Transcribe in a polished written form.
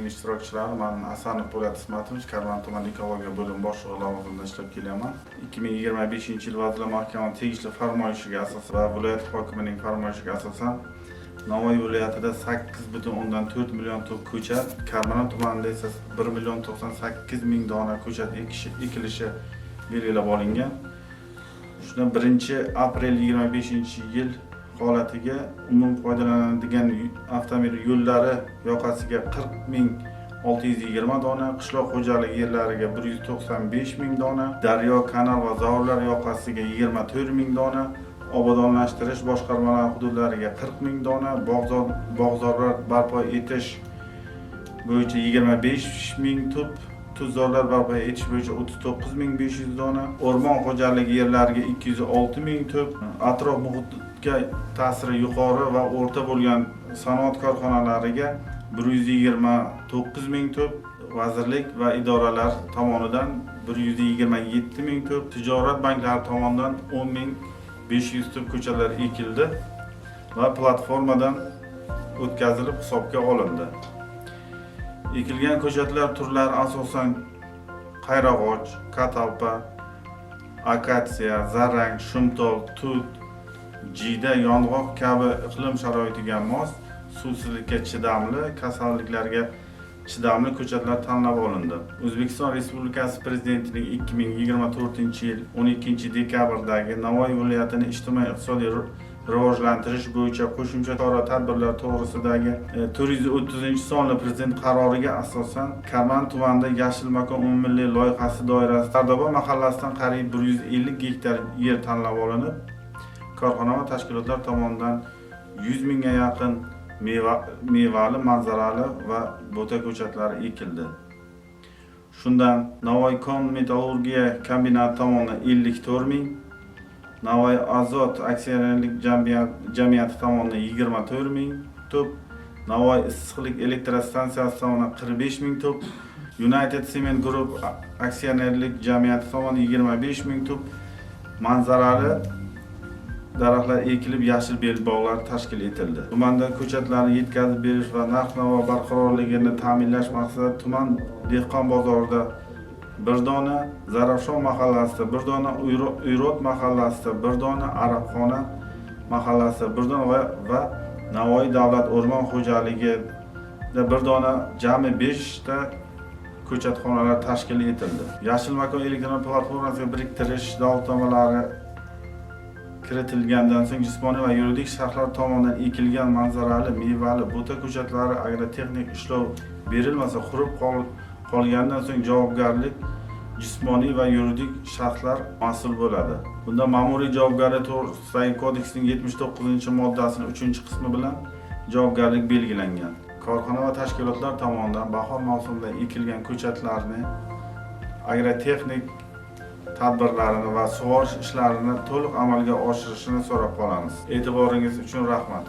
brifing ishtirokchilari, men Asanov Po'lat Ismatovich, Karmon tuman ekologiya bo'limi boshlig'i lavozimida ishlab kelaman. 2025-yil Vazirlar Mahkamasining tegishli farmoyishiga asosan va viloyat hokimining farmoyishiga asosan Navoiy viloyatida 8,4 million top ko'chat, Karmon tumanida esa 1,98 million dona ko'chat ekilishi belgilab olingan. Shundan 1-aprel 25-yil holatiga umum foydalanadigan avtomobil yo'llari yoqasiga 40,620 dona, qishloq xo'jaligi yerlariga 195,000 dona, daryo, kanal va zovurlar yoqasiga 24,000 dona, obodonlashtirish boshqarmalari hududlariga 40,000 dona, bog'zorlar barpo etish bo'yicha 25,000 tup, tuzorlar barpo etish bo'yicha 39,500 dona, o'rmon xo'jaligi yerlariga 206,000 tup, atrof muhitga ta'siri yuqori va o'rta bo'lgan sanoat korxonalariga 129,000 tup, vazirlik va idoralar tomonidan 127,000 tup, tijorat banklari tomonidan 10,500 tup ko'chatlar ekildi va platformadan o'tkazilib hisobga olindi. Ekilgan ko'chatlar turlari asosan qayrag'och, katalpa, akatsiya, zarang, shumtol, tut, jiyda, yong'oq kabi iqlim sharoitiga mos, suvsizlikka chidamli, kasalliklarga chidamli ko'chatlar tanlab olindi. O'zbekiston Respublikasi Prezidentining 2024-yil 12-dekabrdagi Navoiy viloyatini ijtimoiy-iqtisodiy rivojlantirish bo'yicha qo'shimcha chora-tadbirlar to'g'risidagi 430-sonli Prezident qaroriga asosan Karmon tumanida Yashil makon umummilliy loyihasi doirasida Sardoba mahallasidan qariyb 150 gektar yer tanlab olinib, korxona va tashkilotlar tomonidan 100 mingga yaqin mevali, manzarali va bo'ta ko'chatlari ekildi. Shundan Navoiy kon metallurgiya kombinati tomonidan 54 ming, Navoiy azot aksionerlik jamiyati tomonidan 24 ming tup, Navoiy issiqlik elektrostansiyasi tomonidan 45 ming tup, United Cement Group aksionerlik jamiyati tomonidan 25 ming tup manzarali daraxtlar ekilib, yashil belbog'lar tashkil etildi. Tumanda ko'chatlarni yetkazib berish va narx-navo barqarorligini ta'minlash maqsadida tuman dehqon bozorida 1 dona, Zarafshon mahallasida 1 dona, Uyrot mahallasida 1 dona, Arabxona mahallasida 1 dona va Navoiy davlat o'rmon xo'jaligida 1 dona, jami 5 ta ko'chatxonalar tashkil etildi. Yashil makon elektron platformasiga biriktirish da'vatnomalari kiritilgandan so'ng jismoniy va yuridik shaxslar tomonidan ekilgan manzarali, mevali bo'ta ko'chatlari agrotexnik ishlov berilmasa qurib qolgandan so'ng javobgarlik jismoniy va yuridik shaxslar mas'ul bo'ladi. Bunda ma'muriy javobgarlik to'g'risidagi kodeksning 79-moddasining 3-qismi bilan javobgarlik belgilangan. Korxona va tashkilotlar tomonidan bahor mavsumida ekilgan ko'chatlarni agrotexnik tadbirlarini va sug'orish ishlarini to'liq amalga oshirishini so'rab qolamiz. E'tiboringiz uchun rahmat.